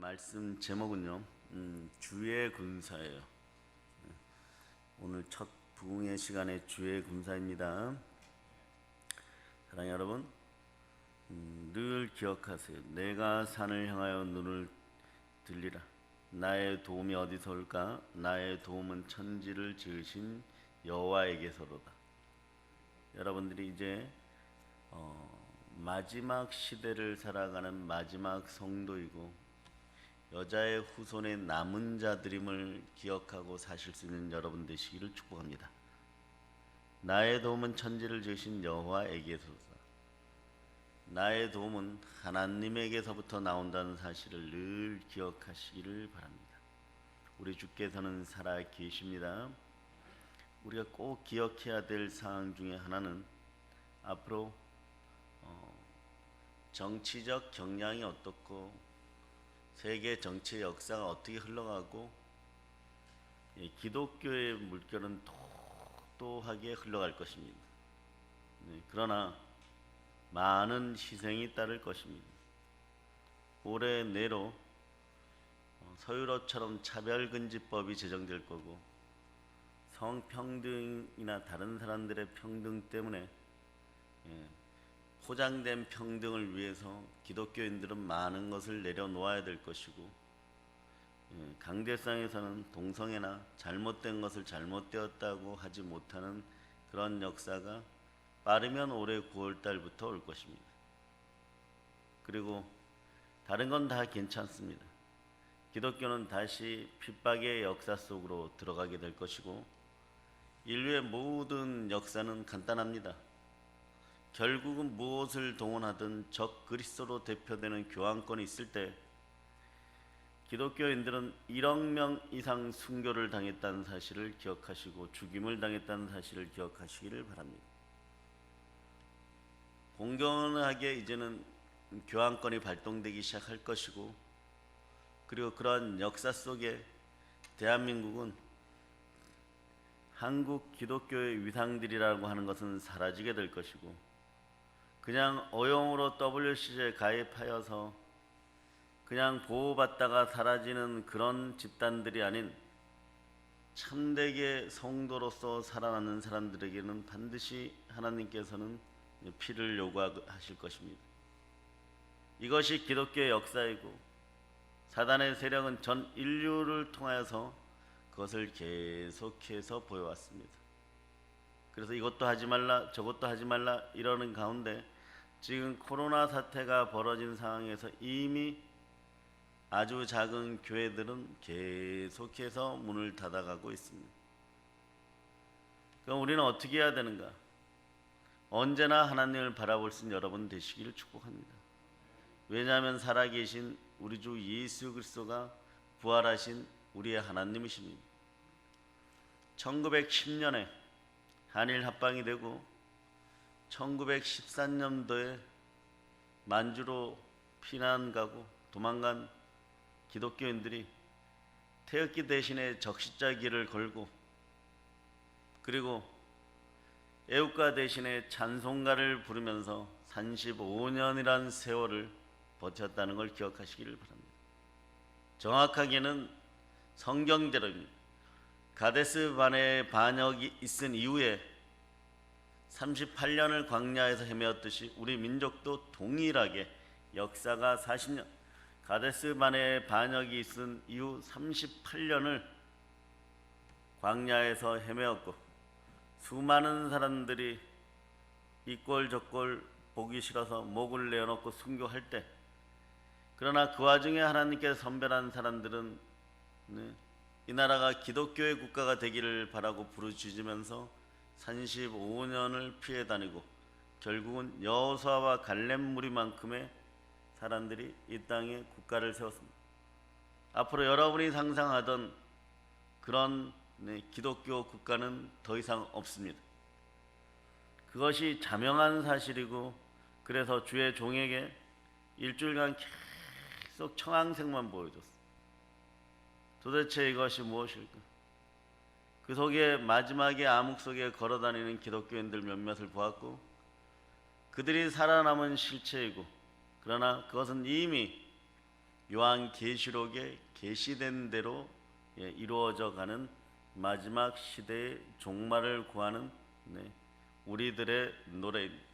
말씀 제목은요, 주의 군사예요. 오늘 첫 부흥의 시간에 주의 군사입니다. 사랑하는 여러분, 늘 기억하세요. 내가 산을 향하여 눈을 들리라. 나의 도움이 어디서 올까? 나의 도움은 천지를 지으신 여호와에게서로다. 여러분들이 이제 마지막 시대를 살아가는 마지막 성도이고 여자의 후손의 남은 자들임을 기억하고 사실 수 있는 여러분 되시기를 축복합니다. 나의 도움은 천지를 지으신 여호와에게서다. 나의 도움은 하나님에게서부터 나온다는 사실을 늘 기억하시기를 바랍니다. 우리 주께서는 살아 계십니다. 우리가 꼭 기억해야 될 사항 중에 하나는 앞으로 정치적 경향이 어떻고 세계 정치의 역사가 어떻게 흘러가고 기독교의 물결은 똑똑하게 흘러갈 것입니다. 그러나 많은 희생이 따를 것입니다. 올해 내로 서유럽처럼 차별금지법이 제정될 거고 성평등이나 다른 사람들의 평등 때문에 포장된 평등을 위해서 기독교인들은 많은 것을 내려놓아야 될 것이고 강대상에서는 동성애나 잘못된 것을 잘못되었다고 하지 못하는 그런 역사가 빠르면 올해 9월달부터 올 것입니다. 그리고 다른 건 다 괜찮습니다. 기독교는 다시 핍박의 역사 속으로 들어가게 될 것이고 인류의 모든 역사는 간단합니다. 결국은 무엇을 동원하든 적 그리스도로 대표되는 교황권이 있을 때 기독교인들은 1억 명 이상 순교를 당했다는 사실을 기억하시고 죽임을 당했다는 사실을 기억하시기를 바랍니다. 공정하게 이제는 교황권이 발동되기 시작할 것이고 그리고 그러한 역사 속에 대한민국은 한국 기독교의 위상들이라고 하는 것은 사라지게 될 것이고 그냥 어용으로 WCG에 가입하여서 그냥 보호받다가 사라지는 그런 집단들이 아닌 참되게 성도로서 살아남는 사람들에게는 반드시 하나님께서는 피를 요구하실 것입니다. 이것이 기독교의 역사이고 사단의 세력은 전 인류를 통하여서 그것을 계속해서 보여왔습니다. 그래서 이것도 하지 말라 저것도 하지 말라 이러는 가운데 지금 코로나 사태가 벌어진 상황에서 이미 아주 작은 교회들은 계속해서 문을 닫아가고 있습니다. 그럼 우리는 어떻게 해야 되는가? 언제나 하나님을 바라볼 수 있는 여러분 되시기를 축복합니다. 왜냐하면 살아계신 우리 주 예수 그리스도가 부활하신 우리의 하나님이십니다. 1910년에 한일 합방이 되고 1913년도에 만주로 피난 가고 도망간 기독교인들이 태극기 대신에 적시자 길을 걸고 그리고 애국가 대신에 찬송가를 부르면서 35년이란 세월을 버텼다는 걸 기억하시기를 바랍니다. 정확하게는 성경대로입니다. 가데스 바네 반역이 있은 이후에 38년을 광야에서 헤매었듯이 우리 민족도 동일하게 역사가 40년 가데스 바네 반역이 있은 이후 38년을 광야에서 헤매었고 수많은 사람들이 이 꼴 저 꼴 보기 싫어서 목을 내어놓고 순교할 때 그러나 그 와중에 하나님께서 선별한 사람들은 이 나라가 기독교의 국가가 되기를 바라고 부르짖으면서 35년을 피해 다니고 결국은 여호수아와 갈렙 무리만큼의 사람들이 이 땅에 국가를 세웠습니다. 앞으로 여러분이 상상하던 그런 기독교 국가는 더 이상 없습니다. 그것이 자명한 사실이고 그래서 주의 종에게 일주일간 계속 청황색만 보여줬습니다. 도대체 이것이 무엇일까? 그 속에 마지막에 암흑 속에 걸어다니는 기독교인들 몇몇을 보았고 그들이 살아남은 실체이고 그러나 그것은 이미 요한계시록에 계시된 대로 이루어져 가는 마지막 시대의 종말을 구하는 우리들의 노래입니다.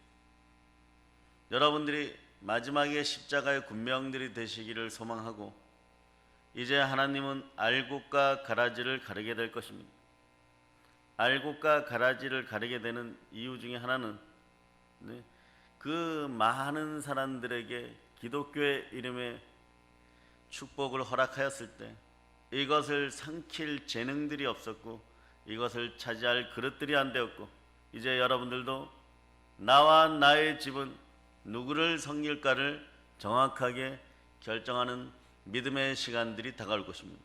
여러분들이 마지막에 십자가의 군병들이 되시기를 소망하고, 이제 하나님은 알곡과 가라지를 가르게 될 것입니다. 알곡과 가라지를 가르게 되는 이유 중에 하나는 그 많은 사람들에게 기독교의 이름에 축복을 허락하였을 때 이것을 삼킬 재능들이 없었고, 이것을 차지할 그릇들이 안 되었고, 이제 여러분들도 나와 나의 집은 누구를 섬길까를 정확하게 결정하는 믿음의 시간들이 다가올 것입니다.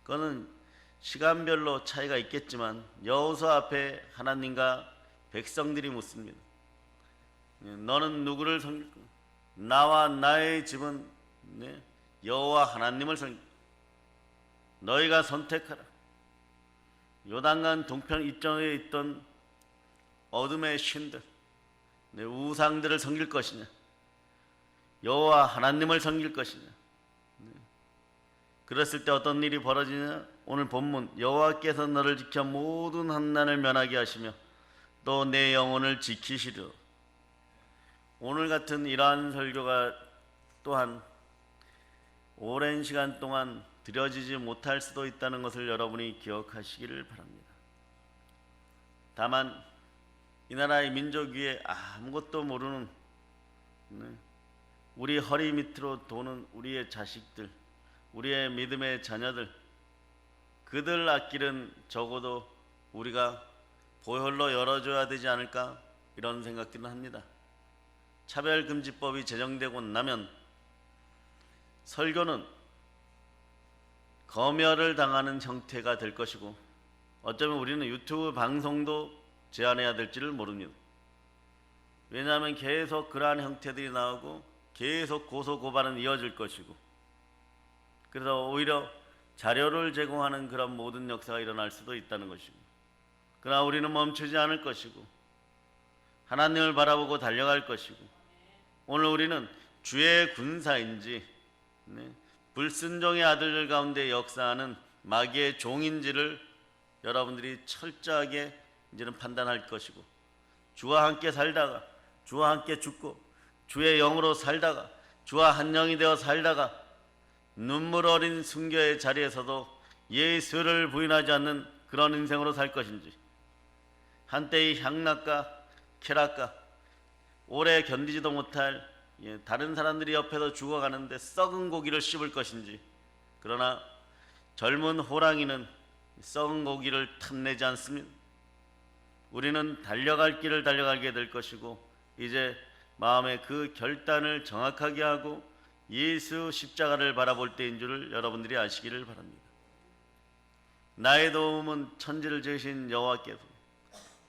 그거는 시간별로 차이가 있겠지만 여호수아 앞에 하나님과 백성들이 묻습니다. 너는 누구를 섬길까? 나와 나의 집은 여호와 하나님을 섬길까? 너희가 선택하라. 요단강 동편 이쪽에 있던 어둠의 신들, 우상들을 섬길 것이냐, 여호와 하나님을 섬길 것이냐. 그랬을 때 어떤 일이 벌어지냐? 오늘 본문, 여호와께서 너를 지켜 모든 환난을 면하게 하시며 또 내 영혼을 지키시리라. 오늘 같은 이러한 설교가 또한 오랜 시간 동안 드려지지 못할 수도 있다는 것을 여러분이 기억하시기를 바랍니다. 다만 이 나라의 민족 위에 아무것도 모르는 우리 허리 밑으로 도는 우리의 자식들, 우리의 믿음의 자녀들, 그들 앞길은 적어도 우리가 보혈로 열어줘야 되지 않을까, 이런 생각들은 합니다. 차별금지법이 제정되고 나면 설교는 검열을 당하는 형태가 될 것이고, 어쩌면 우리는 유튜브 방송도 제한해야 될지를 모릅니다. 왜냐하면 계속 그러한 형태들이 나오고 계속 고소고발은 이어질 것이고, 그래서 오히려 자료를 제공하는 그런 모든 역사가 일어날 수도 있다는 것이고, 그러나 우리는 멈추지 않을 것이고 하나님을 바라보고 달려갈 것이고, 오늘 우리는 주의 군사인지 불순종의 아들들 가운데 역사하는 마귀의 종인지를 여러분들이 철저하게 이제는 판단할 것이고, 주와 함께 살다가 주와 함께 죽고 주의 영으로 살다가 주와 한 영이 되어 살다가 눈물 어린 순교의 자리에서도 예수를 부인하지 않는 그런 인생으로 살 것인지, 한때의 향락과 쾌락과 오래 견디지도 못할 다른 사람들이 옆에서 죽어가는데 썩은 고기를 씹을 것인지, 그러나 젊은 호랑이는 썩은 고기를 탐내지 않습니다. 우리는 달려갈 길을 달려가게 될 것이고, 이제 마음의 그 결단을 정확하게 하고 예수 십자가를 바라볼 때인 줄을 여러분들이 아시기를 바랍니다. 나의 도움은 천지를 지으신 여호와께서,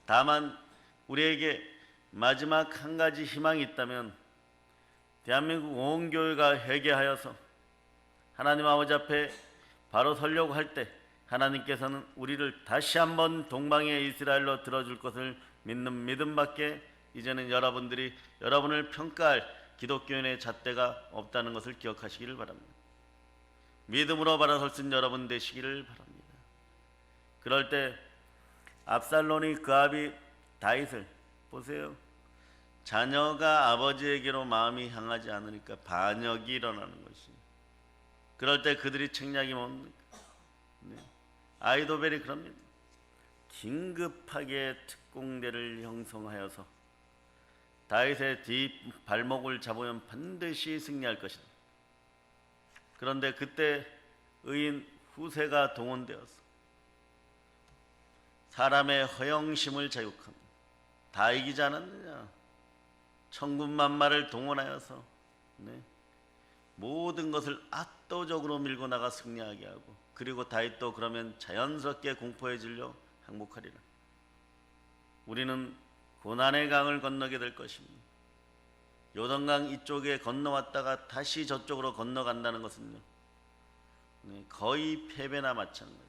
다만 우리에게 마지막 한 가지 희망이 있다면 대한민국 온 교회가 회개하여서 하나님 아버지 앞에 바로 서려고 할 때 하나님께서는 우리를 다시 한번 동방의 이스라엘로 들어줄 것을 믿는 믿음밖에 이제는 여러분들이 여러분을 평가할 기독교인의 잣대가 없다는 것을 기억하시기를 바랍니다. 믿음으로 바라설 수 있는 여러분 되시기를 바랍니다. 그럴 때 압살롬이 그 아비 다윗을 보세요. 자녀가 아버지에게로 마음이 향하지 않으니까 반역이 일어나는 것이. 그럴 때 그들이 책략이 뭡니까? 아이도벨이 그럽니다. 긴급하게 특공대를 형성하여서 다윗의 뒷발목을 잡으면 반드시 승리할 것이다. 그런데 그때 의인 후세가 동원되어서 사람의 허영심을 자극합니다. 다 이기지 않았느냐? 천군만마를 동원하여서 모든 것을 압도적으로 밀고 나가 승리하게 하고, 그리고 다윗도 그러면 자연스럽게 공포에 질려 항복하리라. 우리는 고난의 강을 건너게 될 것입니다. 요단강 이쪽에 건너왔다가 다시 저쪽으로 건너간다는 것은요, 거의 패배나 마찬가지.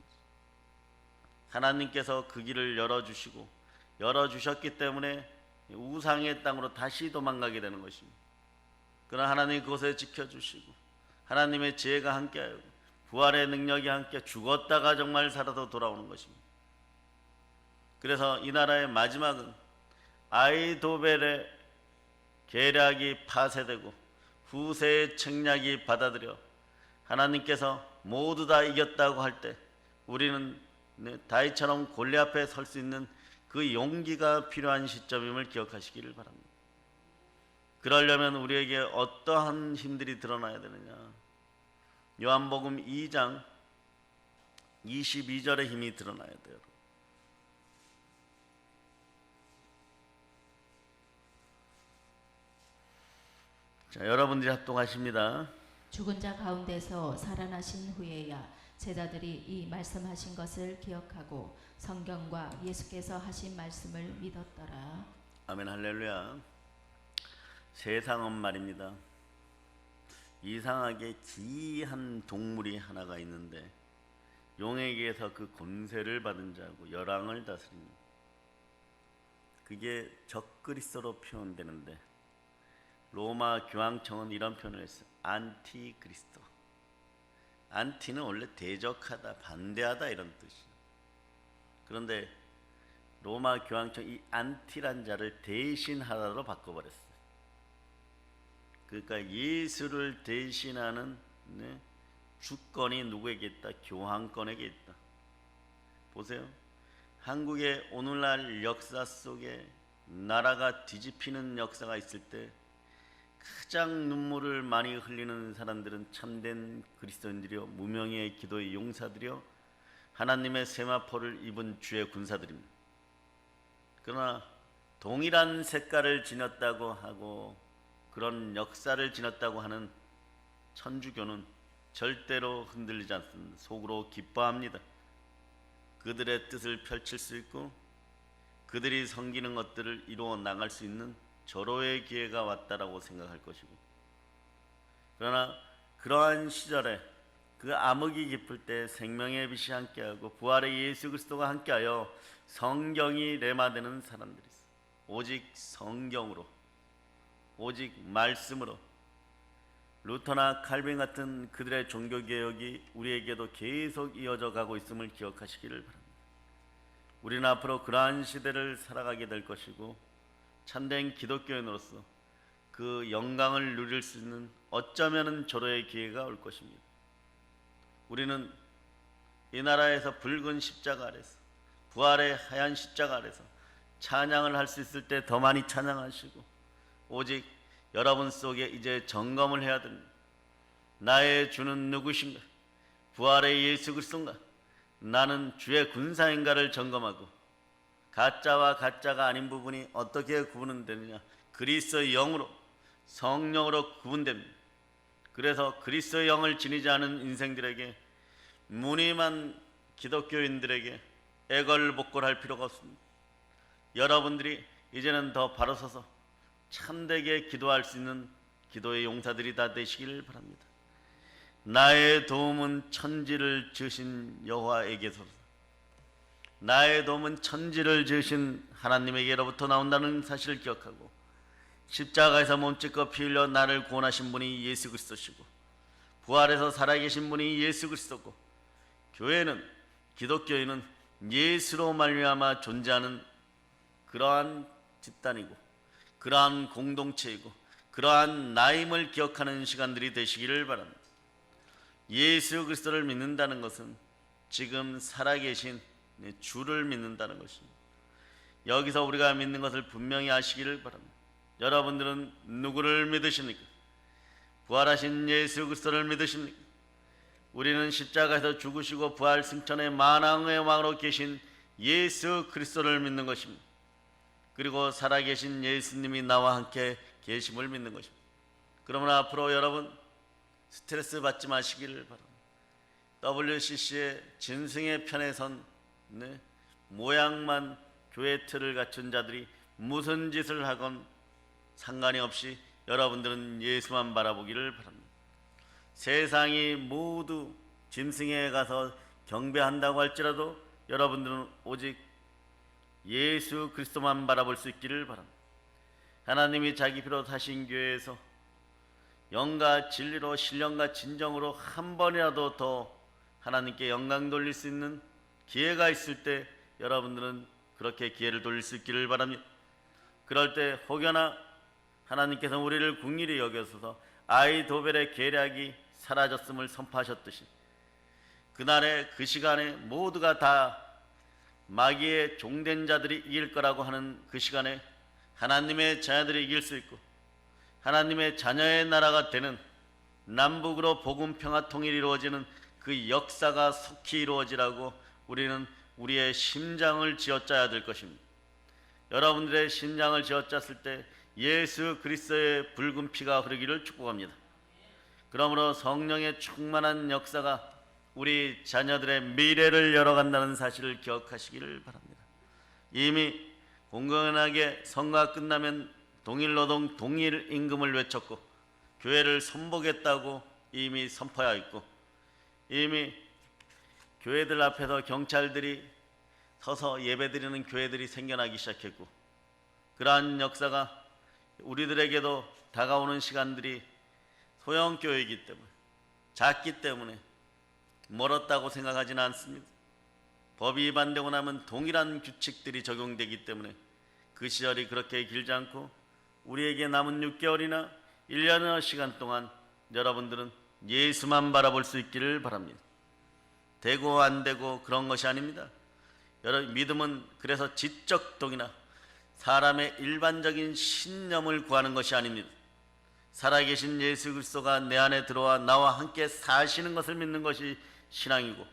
하나님께서 그 길을 열어주시고 열어주셨기 때문에 우상의 땅으로 다시 도망가게 되는 것입니다. 그러나 하나님이 그곳에 지켜주시고 하나님의 지혜가 함께하여 부활의 능력이 함께 죽었다가 정말 살아서 돌아오는 것입니다. 그래서 이 나라의 마지막은 아이도벨의 계략이 파쇄되고 후세의 책략이 받아들여 하나님께서 모두 다 이겼다고 할 때 우리는 다윗처럼 골리앗 앞에 설 수 있는 그 용기가 필요한 시점임을 기억하시기를 바랍니다. 그러려면 우리에게 어떠한 힘들이 드러나야 되느냐? 요한복음 2장 22절의 힘이 드러나야 돼요. 자, 여러분들이 합동하십니다. 죽은 자 가운데서 살아나신 후에야 제자들이 이 말씀하신 것을 기억하고 성경과 예수께서 하신 말씀을 믿었더라. 아멘. 할렐루야. 세상은 말입니다, 이상하게 기이한 동물이 하나가 있는데 용에게서 그 권세를 받은 자고 열왕을 다스립니다. 그게 적그리스도로 표현되는데 로마 교황청은 이런 표현을 했어요. 안티그리스도. 안티는 원래 대적하다, 반대하다 이런 뜻이에요. 그런데 로마 교황청 이 안티란 자를 대신하다로 바꿔버렸어요. 그러니까 예수를 대신하는 주권이 누구에게 있다? 교황권에게 있다. 보세요. 한국의 오늘날 역사 속에 나라가 뒤집히는 역사가 있을 때 가장 눈물을 많이 흘리는 사람들은 참된 그리스도인들이요, 무명의 기도의 용사들이요, 하나님의 세마포를 입은 주의 군사들입니다. 그러나 동일한 색깔을 지녔다고 하고 그런 역사를 지녔다고 하는 천주교는 절대로 흔들리지 않습니다. 속으로 기뻐합니다. 그들의 뜻을 펼칠 수 있고 그들이 섬기는 것들을 이루어 나갈 수 있는 절호의 기회가 왔다라고 생각할 것이고, 그러나 그러한 시절에 그 암흑이 깊을 때 생명의 빛이 함께하고 부활의 예수 그리스도가 함께하여 성경이 레마되는 사람들이 있어요. 오직 성경으로, 오직 말씀으로. 루터나 칼빈 같은 그들의 종교개혁이 우리에게도 계속 이어져 가고 있음을 기억하시기를 바랍니다. 우리는 앞으로 그러한 시대를 살아가게 될 것이고 참된 기독교인으로서 그 영광을 누릴 수 있는 어쩌면은 절호의 기회가 올 것입니다. 우리는 이 나라에서 붉은 십자가 아래서, 부활의 하얀 십자가 아래서 찬양을 할 수 있을 때 더 많이 찬양하시고, 오직 여러분 속에 이제 점검을 해야 됩니다. 나의 주는 누구신가? 부활의 예수 그리스도인가? 나는 주의 군사인가를 점검하고, 가짜와 가짜가 아닌 부분이 어떻게 구분되느냐? 그리스도의 영으로, 성령으로 구분됩니다. 그래서 그리스도의 영을 지니지 않은 인생들에게, 무늬만 기독교인들에게 애걸복걸할 필요가 없습니다. 여러분들이 이제는 더 바로 서서 참되게 기도할 수 있는 기도의 용사들이 다 되시길 바랍니다. 나의 도움은 천지를 지으신 여호와에게서, 나의 도움은 천지를 지으신 하나님에게로부터 나온다는 사실을 기억하고, 십자가에서 몸짓고 피 흘려 나를 구원하신 분이 예수 그리스도시고 부활해서 살아계신 분이 예수 그리스도고, 교회는, 기독교인은 예수로 말미암아 존재하는 그러한 집단이고 그러한 공동체이고 그러한 나임을 기억하는 시간들이 되시기를 바랍니다. 예수 그리스도를 믿는다는 것은 지금 살아계신 주를 믿는다는 것입니다. 여기서 우리가 믿는 것을 분명히 아시기를 바랍니다. 여러분들은 누구를 믿으십니까? 부활하신 예수 그리스도를 믿으십니까? 우리는 십자가에서 죽으시고 부활 승천의 만왕의 왕으로 계신 예수 그리스도를 믿는 것입니다. 그리고 살아계신 예수님이 나와 함께 계심을 믿는 것입니다. 그러면 앞으로 여러분 스트레스 받지 마시기를 바랍니다. WCC의 진승의 편에 선 모양만 교회 틀을 갖춘 자들이 무슨 짓을 하건 상관이 없이 여러분들은 예수만 바라보기를 바랍니다. 세상이 모두 짐승에 가서 경배한다고 할지라도 여러분들은 오직 예수 그리스도만 바라볼 수 있기를 바랍니다. 하나님이 자기 피로 사신 교회에서 영과 진리로 신령과 진정으로 한 번이라도 더 하나님께 영광 돌릴 수 있는 기회가 있을 때 여러분들은 그렇게 기회를 돌릴 수 있기를 바랍니다. 그럴 때 혹여나 하나님께서 우리를 긍휼히 여겨서 아이도벨의 계략이 사라졌음을 선포하셨듯이 그날의 그 시간에 모두가 다 마귀의 종된 자들이 이길 거라고 하는 그 시간에 하나님의 자녀들이 이길 수 있고 하나님의 자녀의 나라가 되는 남북으로 복음 평화 통일이 이루어지는 그 역사가 속히 이루어지라고 우리는 우리의 심장을 쥐어짜야 될 것입니다. 여러분들의 심장을 쥐어짰을 때 예수 그리스도의 붉은 피가 흐르기를 축복합니다. 그러므로 성령의 충만한 역사가 우리 자녀들의 미래를 열어간다는 사실을 기억하시기를 바랍니다. 이미 공공연하게 선거가 끝나면 동일노동 동일임금을 외쳤고 교회를 선보겠다고 이미 선포하였고 이미 교회들 앞에서 경찰들이 서서 예배드리는 교회들이 생겨나기 시작했고 그러한 역사가 우리들에게도 다가오는 시간들이 소형교회이기 때문에 작기 때문에 멀었다고 생각하지는 않습니다. 법이 위반되고 나면 동일한 규칙들이 적용되기 때문에 그 시절이 그렇게 길지 않고 우리에게 남은 6개월이나 1년의 시간 동안 여러분들은 예수만 바라볼 수 있기를 바랍니다. 되고 안 되고 그런 것이 아닙니다. 여러분 믿음은 그래서 지적동이나 사람의 일반적인 신념을 구하는 것이 아닙니다. 살아계신 예수 그리스도가 내 안에 들어와 나와 함께 사시는 것을 믿는 것이 신앙이고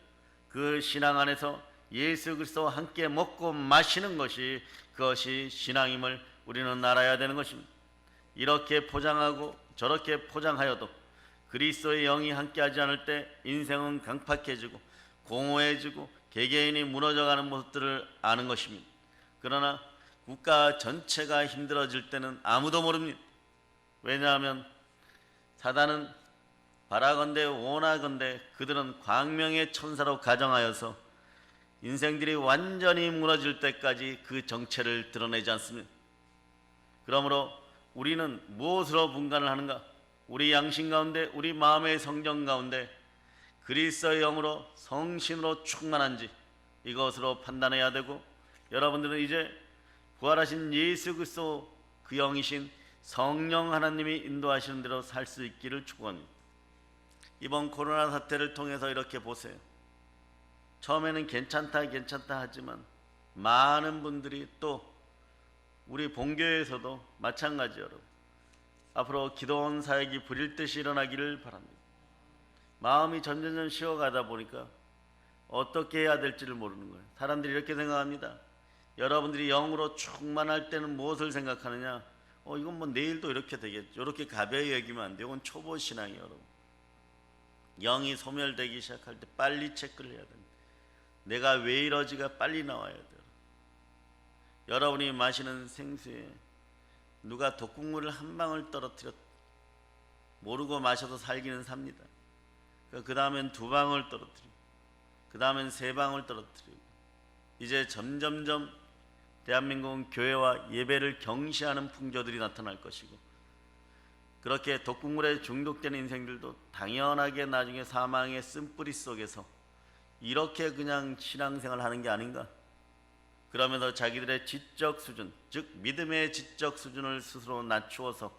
그 신앙 안에서 예수 그리스도와 함께 먹고 마시는 것이 그것이 신앙임을 우리는 알아야 되는 것입니다. 이렇게 포장하고 저렇게 포장하여도 그리스도의 영이 함께하지 않을 때 인생은 강팍해지고 공허해지고 개개인이 무너져가는 모습들을 아는 것입니다. 그러나 국가 전체가 힘들어질 때는 아무도 모릅니다. 왜냐하면 사단은 바라건대 원하건대 그들은 광명의 천사로 가정하여서 인생들이 완전히 무너질 때까지 그 정체를 드러내지 않습니다. 그러므로 우리는 무엇으로 분간을 하는가? 우리 양심 가운데 우리 마음의 성정 가운데 그리스도의 영으로 성신으로 충만한지 이것으로 판단해야 되고 여러분들은 이제 부활하신 예수 그리스도 그 영이신 성령 하나님이 인도하시는 대로 살 수 있기를 축원합니다. 이번 코로나 사태를 통해서 이렇게 보세요. 처음에는 괜찮다 하지만 많은 분들이 또 우리 본교회에서도 마찬가지 여러분 앞으로 기도원 사역이 불일 듯이 일어나기를 바랍니다. 마음이 점점 쉬어가다 보니까 어떻게 해야 될지를 모르는 거예요. 사람들이 이렇게 생각합니다. 여러분들이 영으로 충만할 때는 무엇을 생각하느냐? 이건 뭐 내일도 이렇게 되겠죠. 이렇게 가벼이 여기면 안 돼요. 이건 초보 신앙이에요, 여러분. 영이 소멸되기 시작할 때 빨리 체크를 해야 됩니다. 내가 왜 이러지가 빨리 나와야 돼요. 여러분이 마시는 생수에 누가 독국물을 한 방울 떨어뜨렸 모르고 마셔도 살기는 삽니다. 그 다음엔 2방울 떨어뜨리고 그 다음엔 3방울 떨어뜨리고 이제 점점점 대한민국은 교회와 예배를 경시하는 풍조들이 나타날 것이고 그렇게 독국물에 중독된 인생들도 당연하게 나중에 사망의 쓴뿌리 속에서 이렇게 그냥 신앙생활 하는 게 아닌가? 그러면서 자기들의 지적 수준, 즉 믿음의 지적 수준을 스스로 낮추어서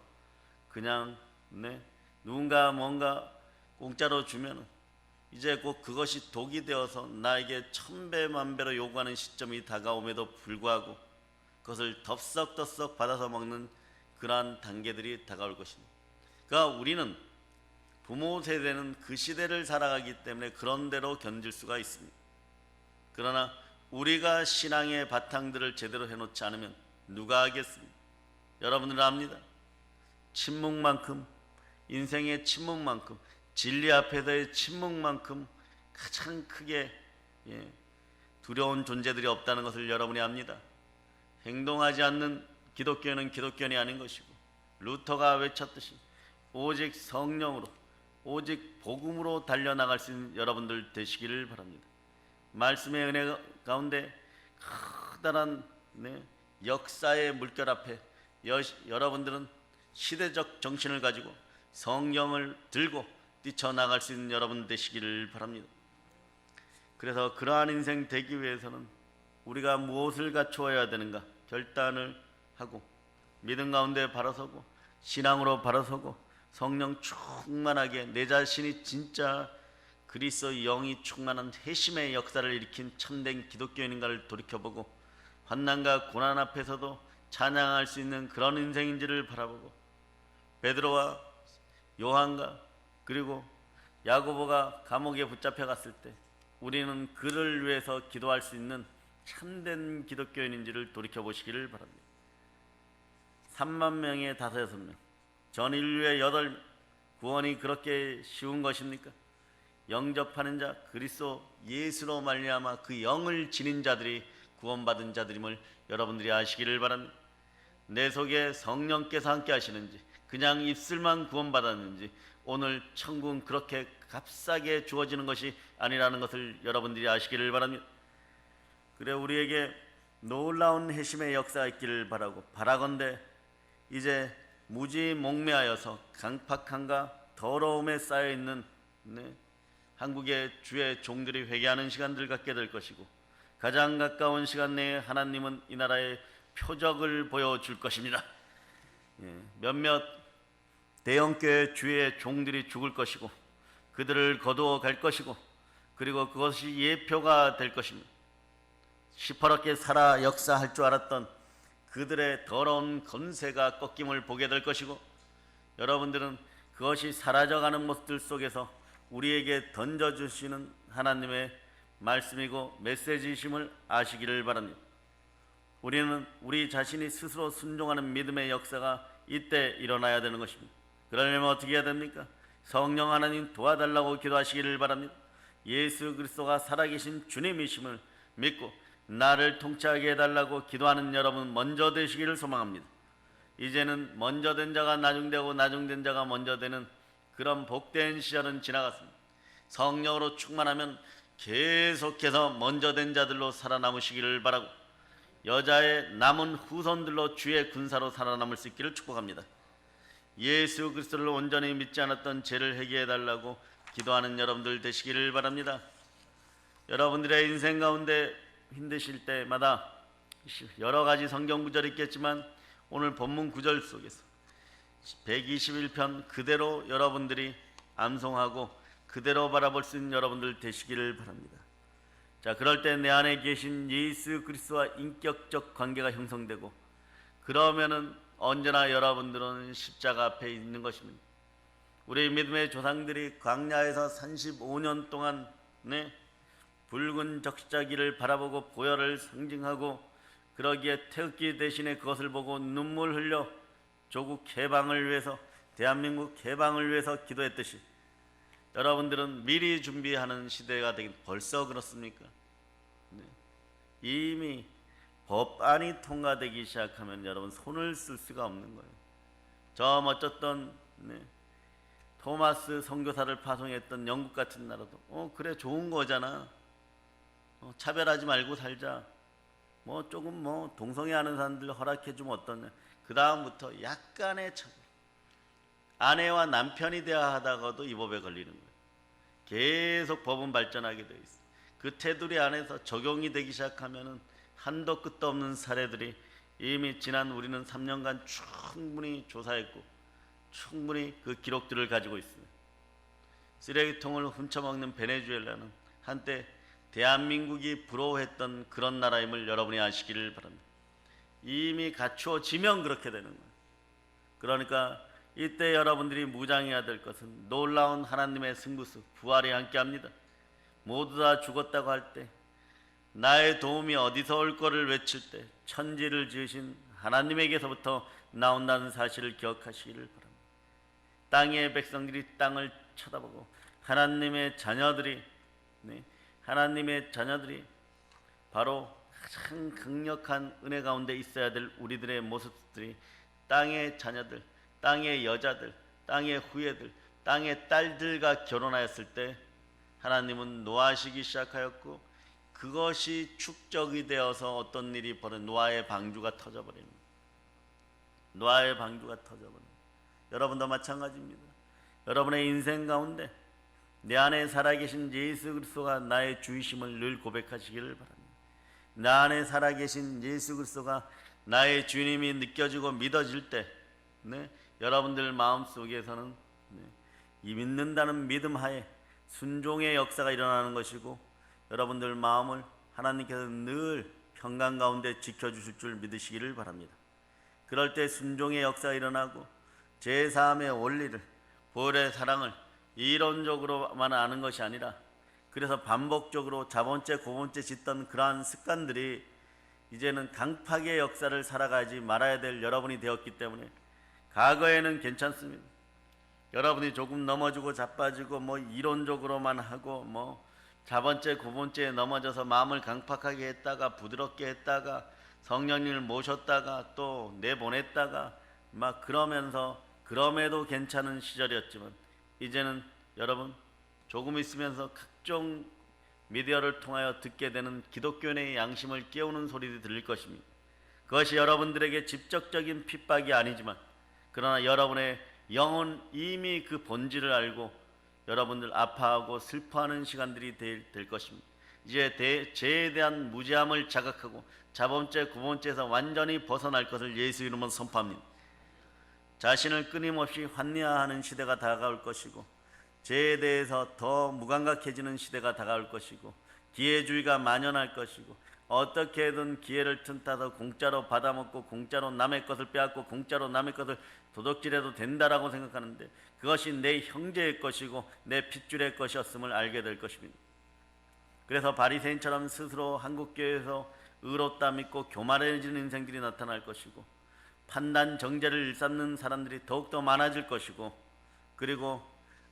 그냥 누군가 뭔가 공짜로 주면 이제 곧 그것이 독이 되어서 나에게 1000배 만배로 요구하는 시점이 다가옴에도 불구하고 그것을 덥석덥석 받아서 먹는 그러한 단계들이 다가올 것입니다. 그러니까 우리는 부모 세대는 그 시대를 살아가기 때문에 그런 대로 견딜 수가 있습니다. 그러나 우리가 신앙의 바탕들을 제대로 해놓지 않으면 누가 하겠습니까? 여러분들은 압니다. 침묵만큼 인생의 침묵만큼 진리 앞에서의 침묵만큼 가장 크게 두려운 존재들이 없다는 것을 여러분이 압니다. 행동하지 않는 기독교는 기독교는 아닌 것이고 루터가 외쳤듯이 오직 성령으로 오직 복음으로 달려나갈 수 있는 여러분들 되시기를 바랍니다. 말씀의 은혜 가운데 커다란 역사의 물결 앞에 여러분들은 시대적 정신을 가지고 성경을 들고 뛰쳐나갈 수 있는 여러분 되시기를 바랍니다. 그래서 그러한 인생 되기 위해서는 우리가 무엇을 갖추어야 되는가 결단을 하고 믿음 가운데 바로서고 신앙으로 바로서고 성령 충만하게 내 자신이 진짜 그리스도 영이 충만한 회심의 역사를 일으킨 참된 기독교인인가를 돌이켜보고 환난과 고난 앞에서도 찬양할 수 있는 그런 인생인지를 바라보고 베드로와 요한과 그리고 야고보가 감옥에 붙잡혀 갔을 때 우리는 그를 위해서 기도할 수 있는 참된 기독교인인지를 돌이켜보시기를 바랍니다. 3만 명에 5-6명, 전 인류의 8명, 구원이 그렇게 쉬운 것입니까? 영접하는 자 그리스도 예수로 말미암아 그 영을 지닌 자들이 구원받은 자들임을 여러분들이 아시기를 바랍니다. 내 속에 성령께서 함께 하시는지 그냥 입술만 구원받았는지 오늘 천국은 그렇게 값싸게 주어지는 것이 아니라는 것을 여러분들이 아시기를 바랍니다. 그래 우리에게 놀라운 회심의 역사가 있기를 바라고 바라건대 이제 무지몽매하여서 강팍함과 더러움에 쌓여있는 한국의 주의 종들이 회개하는 시간들 갖게 될 것이고 가장 가까운 시간 내에 하나님은 이 나라의 표적을 보여줄 것입니다. 몇몇 대형교회 주의 종들이 죽을 것이고 그들을 거두어 갈 것이고 그리고 그것이 예표가 될 것입니다. 시퍼렇게 살아 역사할 줄 알았던 그들의 더러운 건세가 꺾임을 보게 될 것이고 여러분들은 그것이 사라져가는 모습들 속에서 우리에게 던져주시는 하나님의 말씀이고 메시지이심을 아시기를 바랍니다. 우리는 우리 자신이 스스로 순종하는 믿음의 역사가 이때 일어나야 되는 것입니다. 그러려면 어떻게 해야 됩니까? 성령 하나님 도와달라고 기도하시기를 바랍니다. 예수 그리스도가 살아계신 주님이심을 믿고 나를 통치하게 해달라고 기도하는 여러분 먼저 되시기를 소망합니다. 이제는 먼저 된 자가 나중되고 나중된 자가 먼저 되는 그런 복된 시절은 지나갔습니다. 성령으로 충만하면 계속해서 먼저 된 자들로 살아남으시기를 바라고 여자의 남은 후손들로 주의 군사로 살아남을 수 있기를 축복합니다. 예수 그리스도를 온전히 믿지 않았던 죄를 회개해달라고 기도하는 여러분들 되시기를 바랍니다. 여러분들의 인생 가운데 힘드실 때마다 여러 가지 성경 구절이 있겠지만 오늘 본문 구절 속에서 121편 그대로 여러분들이 암송하고 그대로 바라볼 수 있는 여러분들 되시기를 바랍니다. 자, 그럴 때 내 안에 계신 예수 그리스도와 인격적 관계가 형성되고 그러면은 언제나 여러분들은 십자가 앞에 있는 것입니다. 우리 믿음의 조상들이 광야에서 35년 동안 붉은 적시자기를 바라보고 보혈을 상징하고 그러기에 태극기 대신에 그것을 보고 눈물 흘려 조국 해방을 위해서 대한민국 해방을 위해서 기도했듯이 여러분들은 미리 준비하는 시대가 되긴 벌써 그렇습니까? 이미 법안이 통과되기 시작하면 여러분 손을 쓸 수가 없는 거예요. 저 멋졌던 토마스 선교사를 파송했던 영국 같은 나라도 그래 좋은 거잖아. 차별하지 말고 살자. 조금 동성애하는 사람들 허락해주면 어떠냐. 그 다음부터 약간의 차별. 아내와 남편이 되어야 하다가도 이 법에 걸리는 거예요. 계속 법은 발전하게 되어 있어요. 그 테두리 안에서 적용이 되기 시작하면은 한도 끝도 없는 사례들이 이미 지난 우리는 3년간 충분히 조사했고 충분히 그 기록들을 가지고 있습니다. 쓰레기통을 훔쳐먹는 베네수엘라는 한때 대한민국이 부러워했던 그런 나라임을 여러분이 아시기를 바랍니다. 이미 갖추어지면 그렇게 되는 거예요. 그러니까 이때 여러분들이 무장해야 될 것은 놀라운 하나님의 승부수 부활이 함께합니다. 모두 다 죽었다고 할 때 나의 도움이 어디서 올 거를 외칠 때 천지를 지으신 하나님에게서부터 나온다는 사실을 기억하시기를 바랍니다. 땅의 백성들이 땅을 쳐다보고 하나님의 자녀들이 바로 가장 강력한 은혜 가운데 있어야 될 우리들의 모습들이 땅의 자녀들, 땅의 여자들, 땅의 후예들, 땅의 딸들과 결혼하였을 때 하나님은 노하시기 시작하였고 그것이 축적이 되어서 어떤 일이 노아의 방주가 터져버립니다. 노아의 방주가 터져버립니다. 여러분도 마찬가지입니다. 여러분의 인생 가운데 내 안에 살아계신 예수 그리스도가 나의 주이심을 늘 고백하시기를 바랍니다. 나 안에 살아계신 예수 그리스도가 나의 주님이 느껴지고 믿어질 때 여러분들 마음속에서는 이 믿는다는 믿음 하에 순종의 역사가 일어나는 것이고, 여러분들 마음을 하나님께서 늘 평강 가운데 지켜주실 줄 믿으시기를 바랍니다. 그럴 때 순종의 역사가 일어나고 제3의 원리를, 보혈의 사랑을 이론적으로만 아는 것이 아니라, 그래서 반복적으로 자본죄 고본죄 짓던 그러한 습관들이 이제는 강팍의 역사를 살아가지 말아야 될 여러분이 되었기 때문에, 과거에는 괜찮습니다. 여러분이 조금 넘어지고 자빠지고 이론적으로만 하고 자본죄 고본죄에 넘어져서 마음을 강팍하게 했다가 부드럽게 했다가 성령님을 모셨다가 또 내보냈다가 그러면서 그럼에도 괜찮은 시절이었지만, 이제는 여러분 조금 있으면서 각종 미디어를 통하여 듣게 되는 기독교인의 양심을 깨우는 소리들이 들릴 것입니다. 그것이 여러분들에게 직접적인 핍박이 아니지만, 그러나 여러분의 영은 이미 그 본질을 알고 여러분들 아파하고 슬퍼하는 시간들이 될 것입니다. 이제 죄에 대한 무죄함을 자각하고 자본죄 구본죄에서 완전히 벗어날 것을 예수 이름으로 선포합니다. 자신을 끊임없이 환리화하는 시대가 다가올 것이고, 죄에 대해서 더 무감각해지는 시대가 다가올 것이고, 기회주의가 만연할 것이고, 어떻게든 기회를 틈타서 공짜로 받아먹고 공짜로 남의 것을 빼앗고 공짜로 남의 것을 도둑질해도 된다라고 생각하는데, 그것이 내 형제의 것이고 내 핏줄의 것이었음을 알게 될 것입니다. 그래서 바리새인처럼 스스로 한국교회에서 의롭다 믿고 교만해지는 인생들이 나타날 것이고, 판단 정죄를 일삼는 사람들이 더욱더 많아질 것이고, 그리고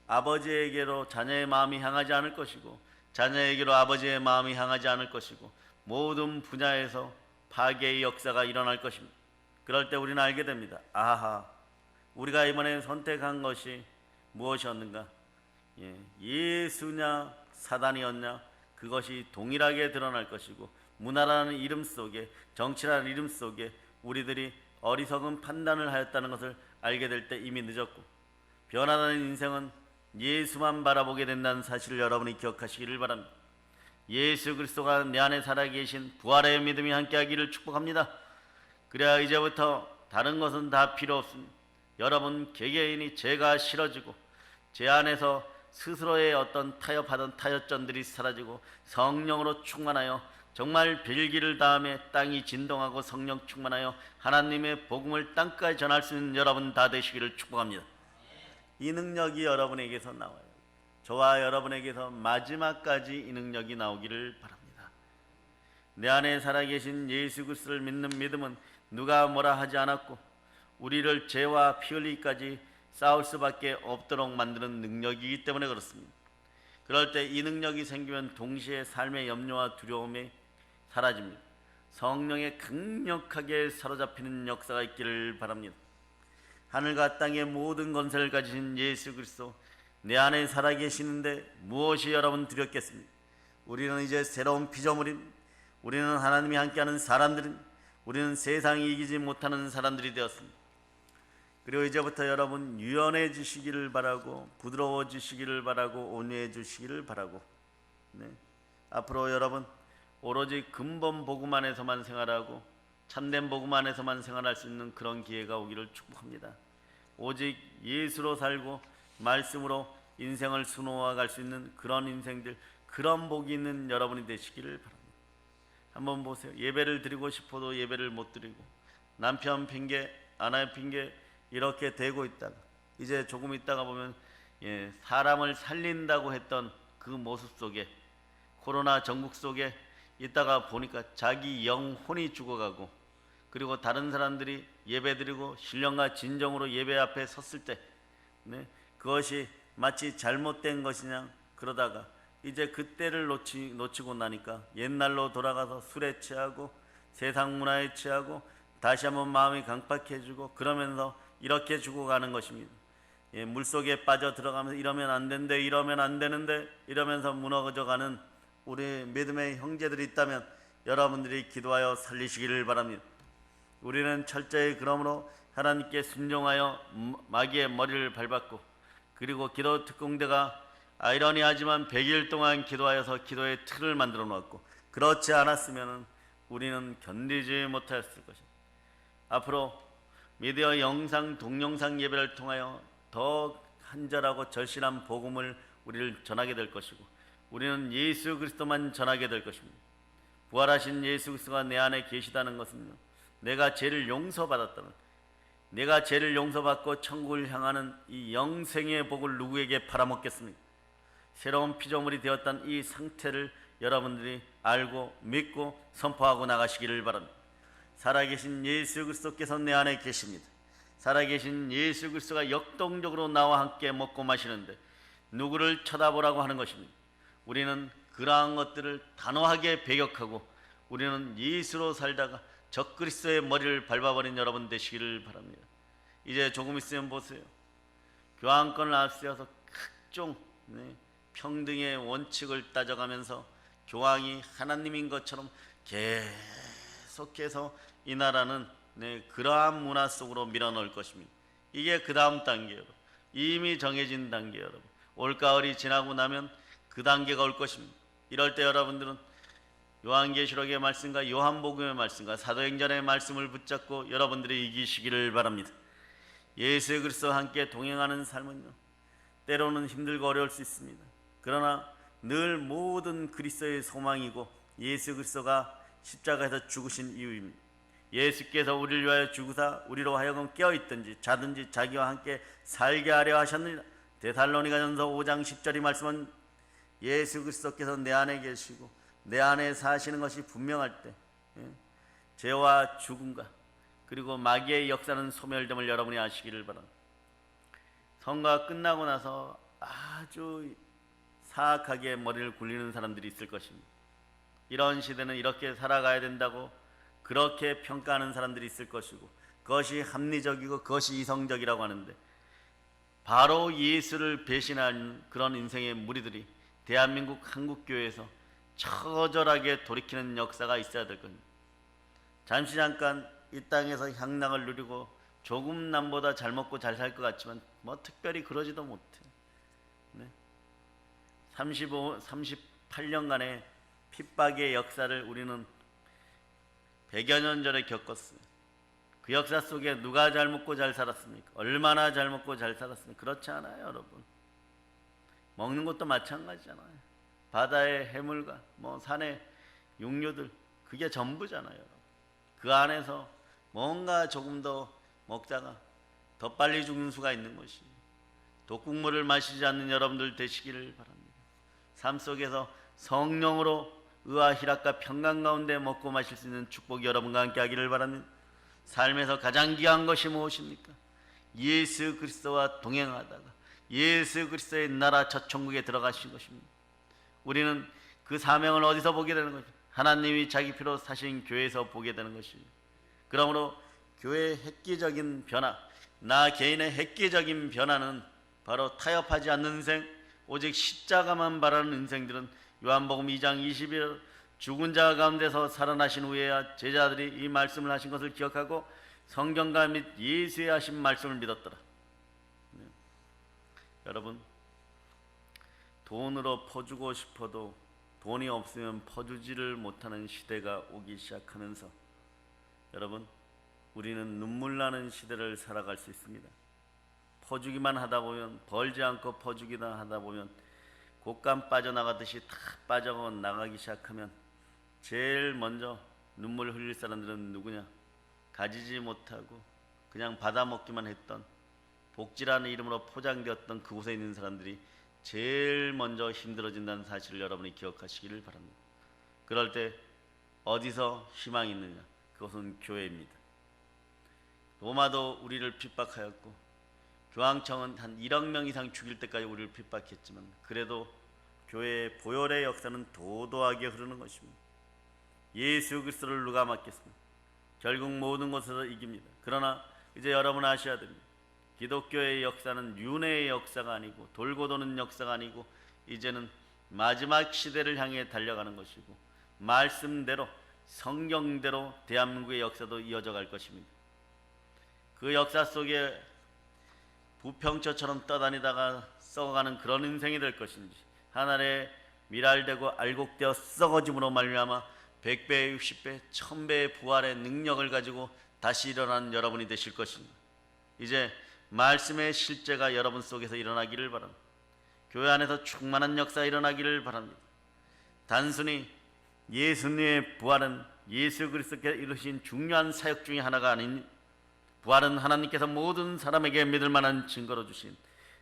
아버지에게로 자녀의 마음이 향하지 않을 것이고, 자녀에게로 아버지의 마음이 향하지 않을 것이고, 모든 분야에서 파괴의 역사가 일어날 것입니다. 그럴 때 우리는 알게 됩니다. 아하, 우리가 이번에 선택한 것이 무엇이었는가? 예수냐 사단이었냐? 그것이 동일하게 드러날 것이고, 문화라는 이름 속에, 정치라는 이름 속에 우리들이 어리석은 판단을 하였다는 것을 알게 될 때 이미 늦었고, 변화하는 인생은 예수만 바라보게 된다는 사실을 여러분이 기억하시기를 바랍니다. 예수 그리스도가 내 안에 살아계신 부활의 믿음이 함께하기를 축복합니다. 그래야 이제부터 다른 것은 다 필요 없습니다. 여러분 개개인이 죄가 싫어지고 제 안에서 스스로의 어떤 타협하던 타협점들이 사라지고 성령으로 충만하여 정말 빌기를 다음에 땅이 진동하고 성령 충만하여 하나님의 복음을 땅까지 전할 수 있는 여러분 다 되시기를 축복합니다. 이 능력이 여러분에게서 나와요. 저와 여러분에게서 마지막까지 이 능력이 나오기를 바랍니다. 내 안에 살아계신 예수 그리스도를 믿는 믿음은 누가 뭐라 하지 않았고 우리를 죄와 피 흘리기까지 싸울 수밖에 없도록 만드는 능력이기 때문에 그렇습니다. 그럴 때 이 능력이 생기면 동시에 삶의 염려와 두려움이 사라집니다. 성령에 강력하게 사로잡히는 역사가 있기를 바랍니다. 하늘과 땅의 모든 권세를 가지신 예수 그리스도 내 안에 살아계시는데 무엇이 여러분 두렵겠습니까? 우리는 이제 새로운 피조물입니다. 우리는 하나님이 함께하는 사람들입니다. 우리는 세상이 이기지 못하는 사람들이 되었습니다. 그리고 이제부터 여러분 유연해지시기를 바라고 부드러워지시기를 바라고 온유해지시기를 바라고 앞으로 여러분 오로지 근본 복음 안에서만 생활하고 참된 복음 안에서만 생활할 수 있는 그런 기회가 오기를 축복합니다. 오직 예수로 살고 말씀으로 인생을 수놓아 갈 수 있는 그런 인생들, 그런 복이 있는 여러분이 되시기를 바랍니다. 한번 보세요. 예배를 드리고 싶어도 예배를 못 드리고 남편 핑계, 아내 핑계 이렇게 되고 있다가 이제 조금 있다가 보면 사람을 살린다고 했던 그 모습 속에 코로나 전국 속에 있다가 보니까 자기 영혼이 죽어가고, 그리고 다른 사람들이 예배드리고 신령과 진정으로 예배 앞에 섰을 때 그것이 마치 잘못된 것이냐 그러다가 이제 그때를 놓치고 나니까 옛날로 돌아가서 술에 취하고 세상 문화에 취하고 다시 한번 마음이 강팍해지고 그러면서 이렇게 죽어가는 것입니다. 물속에 빠져 들어가면서 이러면 안 된대, 이러면 안 되는데 이러면서 무너져가는 우리 믿음의 형제들이 있다면 여러분들이 기도하여 살리시기를 바랍니다. 우리는 철저히 그러므로 하나님께 순종하여 마귀의 머리를 밟았고 그리고 기도 특공대가 아이러니하지만 100일 동안 기도하여서 기도의 틀을 만들어 놓았고, 그렇지 않았으면 우리는 견디지 못했을 것입니다. 앞으로 미디어 영상, 동영상 예배를 통하여 더 간절하고 절실한 복음을 우리를 전하게 될 것이고, 우리는 예수 그리스도만 전하게 될 것입니다. 부활하신 예수 그리스도가 내 안에 계시다는 것은요, 내가 죄를 용서받았다는, 내가 죄를 용서받고 천국을 향하는 이 영생의 복을 누구에게 팔아먹겠습니까? 새로운 피조물이 되었다는 이 상태를 여러분들이 알고 믿고 선포하고 나가시기를 바랍니다. 살아계신 예수 그리스도께서 내 안에 계십니다. 살아계신 예수 그리스도가 역동적으로 나와 함께 먹고 마시는데 누구를 쳐다보라고 하는 것입니다. 우리는 그러한 것들을 단호하게 배격하고 우리는 예수로 살다가 적그리스도의 머리를 밟아버린 여러분 되시기를 바랍니다. 이제 조금 있으면 보세요. 교환권을 앞세워서 각종 평등의 원칙을 따져가면서 교황이 하나님인 것처럼 계속해서 이 나라는 그러한 문화 속으로 밀어넣을 것입니다. 이게 그 다음 단계예요. 이미 정해진 단계예요. 올가을이 지나고 나면 그 단계가 올 것입니다. 이럴 때 여러분들은 요한계시록의 말씀과 요한복음의 말씀과 사도행전의 말씀을 붙잡고 여러분들이 이기시기를 바랍니다. 예수 그리스도와 함께 동행하는 삶은요, 때로는 힘들고 어려울 수 있습니다. 그러나 늘 모든 그리스도의 소망이고 예수 그리스도가 십자가에서 죽으신 이유입니다. 예수께서 우리를 위하여 죽으사 우리로 하여금 깨어있든지 자든지 자기와 함께 살게 하려 하셨느니라. 데살로니가전서 5장 10절의 말씀은 예수 그리스도께서 내 안에 계시고 내 안에 사시는 것이 분명할 때 죄와 죽음과 그리고 마귀의 역사는 소멸됨을 여러분이 아시기를 바랍니다. 선거가 끝나고 나서 아주 사악하게 머리를 굴리는 사람들이 있을 것입니다. 이런 시대는 이렇게 살아가야 된다고 그렇게 평가하는 사람들이 있을 것이고, 그것이 합리적이고 그것이 이성적이라고 하는데, 바로 예수를 배신한 그런 인생의 무리들이 대한민국 한국교회에서 처절하게 돌이키는 역사가 있어야 될 겁니다. 잠시 잠깐 이 땅에서 향락을 누리고 조금 남보다 잘 먹고 잘 살 것 같지만 뭐 특별히 그러지도 못해. 38년간의 핍박의 역사를 우리는 100여 년 전에 겪었어요. 그 역사 속에 누가 잘 먹고 잘 살았습니까? 얼마나 잘 먹고 잘 살았습니까? 그렇지 않아요, 여러분. 먹는 것도 마찬가지잖아요. 바다의 해물과 산의 육류들, 그게 전부잖아요, 여러분. 그 안에서 뭔가 조금 더 먹다가 더 빨리 죽는 수가 있는 것이, 독국물을 마시지 않는 여러분들 되시기를 바랍니다. 삶 속에서 성령으로 의와 희락과 평강 가운데 먹고 마실 수 있는 축복이 여러분과 함께 하기를 바랍니다. 삶에서 가장 귀한 것이 무엇입니까? 예수 그리스도와 동행하다가 예수 그리스도의 나라 첫 천국에 들어가신 것입니다. 우리는 그 사명을 어디서 보게 되는 거죠? 하나님이 자기 피로 사신 교회에서 보게 되는 것입니다. 그러므로 교회의 획기적인 변화, 나 개인의 획기적인 변화는 바로 타협하지 않는 인생, 오직 십자가만 바라는 인생들은 요한복음 2장 21절 죽은 자 가운데서 살아나신 후에야 제자들이 이 말씀을 하신 것을 기억하고 성경과 및 예수의 하신 말씀을 믿었더라. 여러분, 돈으로 퍼주고 싶어도 돈이 없으면 퍼주지를 못하는 시대가 오기 시작하면서 여러분, 우리는 눈물 나는 시대를 살아갈 수 있습니다. 퍼주기만 하다 보면, 벌지 않고 퍼주기만 하다 보면 곶감 빠져나가듯이 다 빠져나가기 시작하면 제일 먼저 눈물 흘릴 사람들은 누구냐? 가지지 못하고 그냥 받아먹기만 했던, 복지라는 이름으로 포장되었던 그곳에 있는 사람들이 제일 먼저 힘들어진다는 사실을 여러분이 기억하시기를 바랍니다. 그럴 때 어디서 희망이 있느냐? 그것은 교회입니다. 로마도 우리를 핍박하였고 교황청은 한 1억 명 이상 죽일 때까지 우리를 핍박했지만 그래도 교회의 보혈의 역사는 도도하게 흐르는 것입니다. 예수 그리스도를 누가 막겠습니까? 결국 모든 것에서 이깁니다. 그러나 이제 여러분 아셔야 됩니다. 기독교의 역사는 윤회의 역사가 아니고 돌고 도는 역사가 아니고 이제는 마지막 시대를 향해 달려가는 것이고 말씀대로 성경대로 대한민국의 역사도 이어져 갈 것입니다. 그 역사 속에 부평초처럼 떠다니다가 썩어가는 그런 인생이 될 것인지, 하늘에 미랄되고 알곡되어 썩어짐으로 말미암아 100배, 60배, 1000배의 부활의 능력을 가지고 다시 일어나는 여러분이 되실 것입니다. 이제 말씀의 실제가 여러분 속에서 일어나기를 바랍니다. 교회 안에서 충만한 역사가 일어나기를 바랍니다. 단순히 예수님의 부활은 예수 그리스도께서 이루신 중요한 사역 중에 하나가 아닌, 부활은 하나님께서 모든 사람에게 믿을 만한 증거로 주신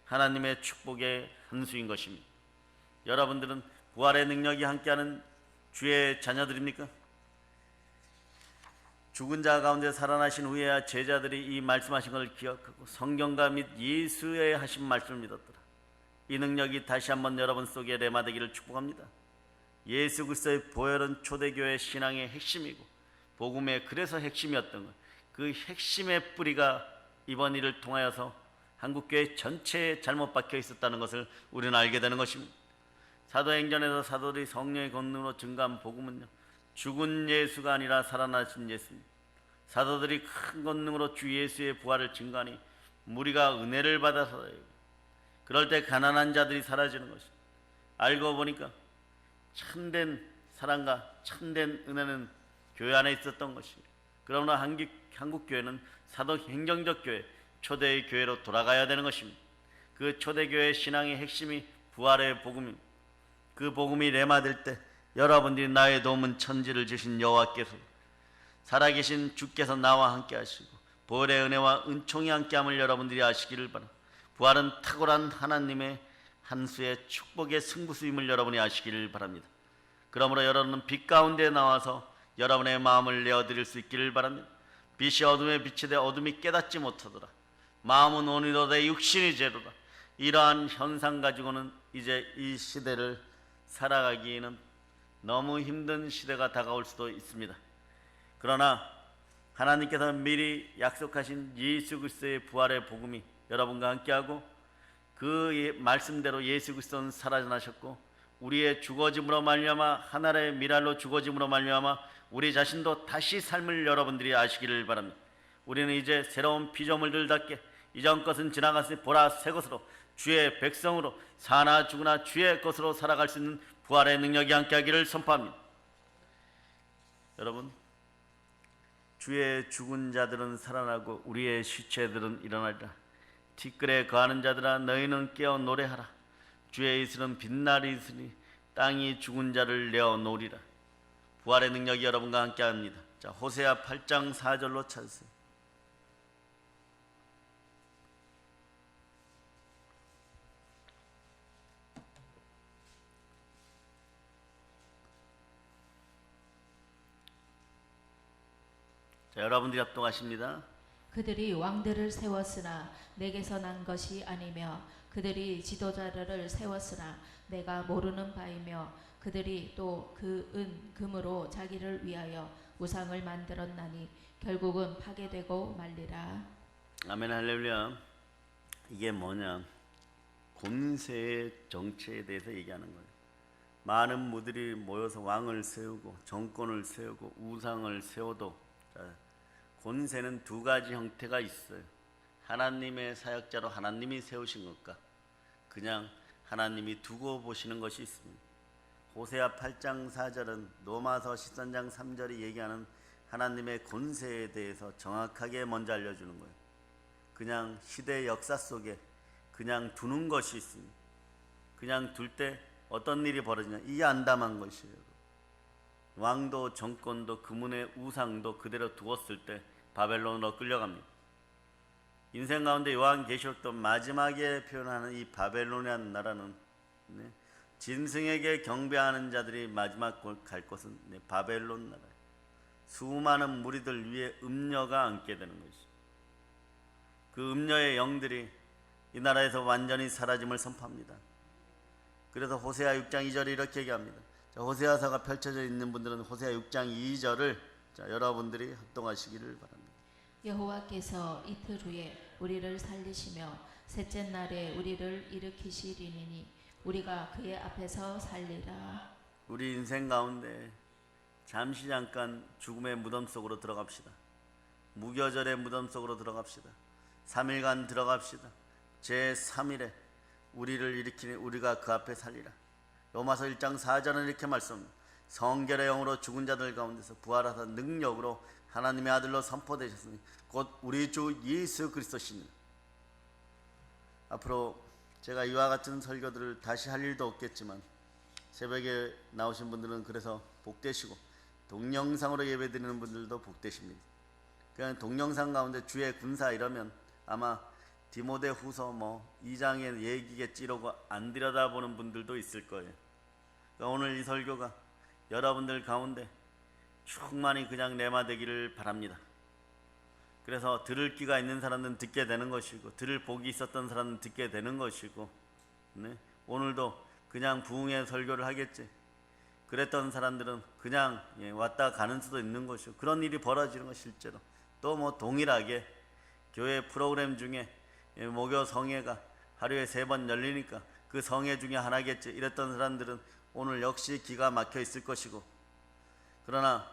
하나님의 축복의 한 수인 것입니다. 여러분들은 부활의 능력이 함께하는 주의 자녀들입니까? 죽은 자 가운데 살아나신 후에야 제자들이 이 말씀하신 것을 기억하고 성경과 및 예수의 하신 말씀을 믿었더라. 이 능력이 다시 한번 여러분 속에 레마되기를 축복합니다. 예수 그리스도의 보혈은 초대교회 신앙의 핵심이고 복음의 그래서 핵심이었던 것, 그 핵심의 뿌리가 이번 일을 통하여서 한국교회 전체에 잘못 박혀 있었다는 것을 우리는 알게 되는 것입니다. 사도행전에서 사도들이 성령의 권능으로 증거한 복음은요, 죽은 예수가 아니라 살아나신 예수입니다. 사도들이 큰 권능으로 주 예수의 부활을 증거하니 무리가 은혜를 받아서, 그럴 때 가난한 자들이 사라지는 것입니다. 알고 보니까 참된 사랑과 참된 은혜는 교회 안에 있었던 것입니다. 그러나 한국 교회는 사도행정적 교회, 초대의 교회로 돌아가야 되는 것입니다. 그 초대교회의 신앙의 핵심이 부활의 복음입니다. 그 복음이 레마될 때 여러분들이 나의 도움은 천지를 지신 여호와께서, 살아계신 주께서 나와 함께 하시고 보혈의 은혜와 은총이 함께함을 여러분들이 아시기를 바랍니다. 부활은 탁월한 하나님의 한 수의 축복의 승부수임을 여러분이 아시기를 바랍니다. 그러므로 여러분은 빛 가운데 나와서 여러분의 마음을 내어드릴 수 있기를 바랍니다. 빛이 어둠에 비치되 어둠이 깨닫지 못하더라. 마음은 온이로되 육신이 죄로다. 이러한 현상 가지고는 이제 이 시대를 살아가기에는 너무 힘든 시대가 다가올 수도 있습니다. 그러나 하나님께서 미리 약속하신 예수 그리스도의 부활의 복음이 여러분과 함께하고 그 말씀대로 예수 그리스도는 살아나셨고 우리의 죽어짐으로 말미암아 하늘의 미랄로 죽어짐으로 말미암아 우리 자신도 다시 삶을 여러분들이 아시기를 바랍니다. 우리는 이제 새로운 피조물들답게 이전 것은 지나갔으니 보라 새 것으로 주의 백성으로 사나 죽으나 주의 것으로 살아갈 수 있는 부활의 능력이 함께하기를 선포합니다. 여러분, 주의 죽은 자들은 살아나고 우리의 시체들은 일어나리라. 티끌에 거하는 자들아 너희는 깨어 노래하라. 주의 이슬은 빛날이 있으니 땅이 죽은 자를 내어 놓으리라. 부활의 능력이 여러분과 함께합니다. 자, 호세아 8장 4절로 찾으세요. 자, 여러분들이 합동하십니다. 그들이 왕들을 세웠으나 내게서 난 것이 아니며 그들이 지도자들을 세웠으나 내가 모르는 바이며 그들이 또 그 금으로 자기를 위하여 우상을 만들었나니 결국은 파괴되고 말리라. 아멘 할렐루야. 이게 뭐냐? 권세의 정체에 대해서 얘기하는 거예요. 많은 무들이 모여서 왕을 세우고 정권을 세우고 우상을 세워도 권세는 두 가지 형태가 있어요. 하나님의 사역자로 하나님이 세우신 것과 그냥 하나님이 두고 보시는 것이 있습니다. 호세아 8장 4절은 로마서 13장 3절이 얘기하는 하나님의 권세에 대해서 정확하게 먼저 알려주는 거예요. 그냥 시대의 역사 속에 그냥 두는 것이 있습니다. 그냥 둘 때 어떤 일이 벌어지냐, 이게 안담한 것이에요. 왕도 정권도 그문의 우상도 그대로 두었을 때 바벨론으로 끌려갑니다. 인생 가운데 요한계시록도 마지막에 표현하는 이 바벨론이라는 나라는 짐승에게 경배하는 자들이 마지막 갈 곳은 바벨론 나라예요. 수많은 무리들 위에 음녀가 앉게 되는 것이죠. 그 음녀의 영들이 이 나라에서 완전히 사라짐을 선포합니다. 그래서 호세아 6장 2절에 이렇게 얘기합니다. 자, 호세아서가 펼쳐져 있는 분들은 호세아 6장 2절을 여러분들이 합동하시기를 바랍니다. 여호와께서 이틀 후에 우리를 살리시며 셋째 날에 우리를 일으키시리니 우리가 그의 앞에서 살리라. 우리 인생 가운데 잠시 잠깐 죽음의 무덤 속으로 들어갑시다. 무교절의 무덤 속으로 들어갑시다. 3일간 들어갑시다. 제3일에 우리를 일으키니 우리가 그 앞에 살리라. 로마서 1장 4절은 이렇게 말씀합니다. 성결의 영으로 죽은 자들 가운데서 부활하사 능력으로 하나님의 아들로 선포되셨으니 곧 우리 주 예수 그리스도시니. 앞으로 제가 이와 같은 설교들을 다시 할 일도 없겠지만 새벽에 나오신 분들은 그래서 복되시고 동영상으로 예배드리는 분들도 복되십니다. 그냥 동영상 가운데 주의 군사 이러면 아마 디모데 후서 2장의 얘기겠지 이러고 안 들여다보는 분들도 있을 거예요. 그러니까 오늘 이 설교가 여러분들 가운데 충만히 그냥 내마되기를 바랍니다. 그래서 들을 귀가 있는 사람은 듣게 되는 것이고 들을 복이 있었던 사람은 듣게 되는 것이고, 네? 오늘도 그냥 부흥의 설교를 하겠지 그랬던 사람들은 그냥 왔다 가는 수도 있는 것이고, 그런 일이 벌어지는 것 실제로. 또 동일하게 교회 프로그램 중에 목요 성회가 하루에 3번 열리니까 그 성회 중에 하나겠지 이랬던 사람들은 오늘 역시 기가 막혀 있을 것이고, 그러나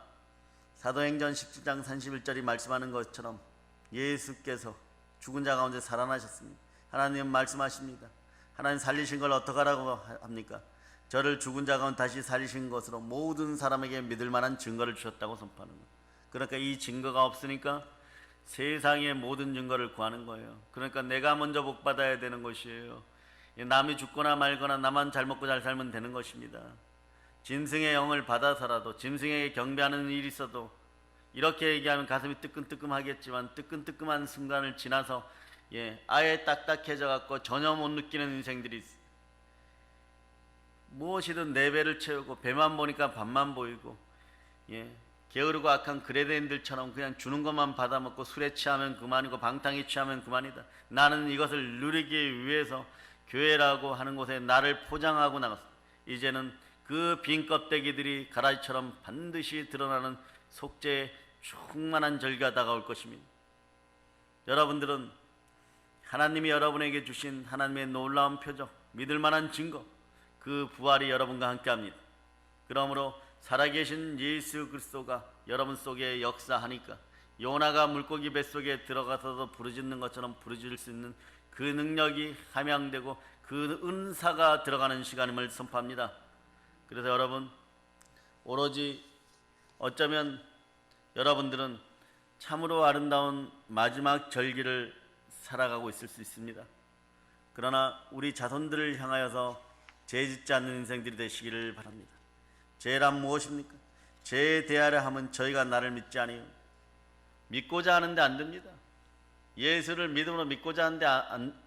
사도행전 17장 31절이 말씀하는 것처럼 예수께서 죽은 자 가운데 살아나셨습니다. 하나님은 말씀하십니다. 하나님 살리신 걸 어떡하라고 합니까? 저를 죽은 자 가운데 다시 살리신 것으로 모든 사람에게 믿을 만한 증거를 주셨다고 선포하는 거예요. 그러니까 이 증거가 없으니까 세상의 모든 증거를 구하는 거예요. 그러니까 내가 먼저 복 받아야 되는 것이에요. 남이 죽거나 말거나 나만 잘 먹고 잘 살면 되는 것입니다. 짐승의 영을 받아서라도, 짐승에게 경배하는 일이 있어도, 이렇게 얘기하면 가슴이 뜨끔뜨끔하겠지만 뜨끔뜨끔한 순간을 지나서 아예 딱딱해져 갖고 전혀 못 느끼는 인생들이 있어요. 무엇이든 내 배를 채우고 배만 보니까 밥만 보이고, 게으르고 악한 그레데인들처럼 그냥 주는 것만 받아먹고 술에 취하면 그만이고 방탕에 취하면 그만이다. 나는 이것을 누리기 위해서 교회라고 하는 곳에 나를 포장하고 나갔어. 이제는 그 빈 껍데기들이 가라지처럼 반드시 드러나는 속죄의 충만한 절기가 다가올 것입니다. 여러분들은 하나님이 여러분에게 주신 하나님의 놀라운 표적, 믿을 만한 증거, 그 부활이 여러분과 함께합니다. 그러므로 살아계신 예수 그리스도가 여러분 속에 역사하니까 요나가 물고기 뱃속에 들어가서도 부르짖는 것처럼 부르짖을 수 있는 그 능력이 함양되고 그 은사가 들어가는 시간임을 선포합니다. 그래서 여러분, 오로지 어쩌면 여러분들은 참으로 아름다운 마지막 절기를 살아가고 있을 수 있습니다. 그러나 우리 자손들을 향하여서 죄짓지 않는 인생들이 되시기를 바랍니다. 죄란 무엇입니까? 죄에 대하려 하면 저희가 나를 믿지 아니요. 믿고자 하는데 안 됩니다. 예수를 믿음으로 믿고자 하는데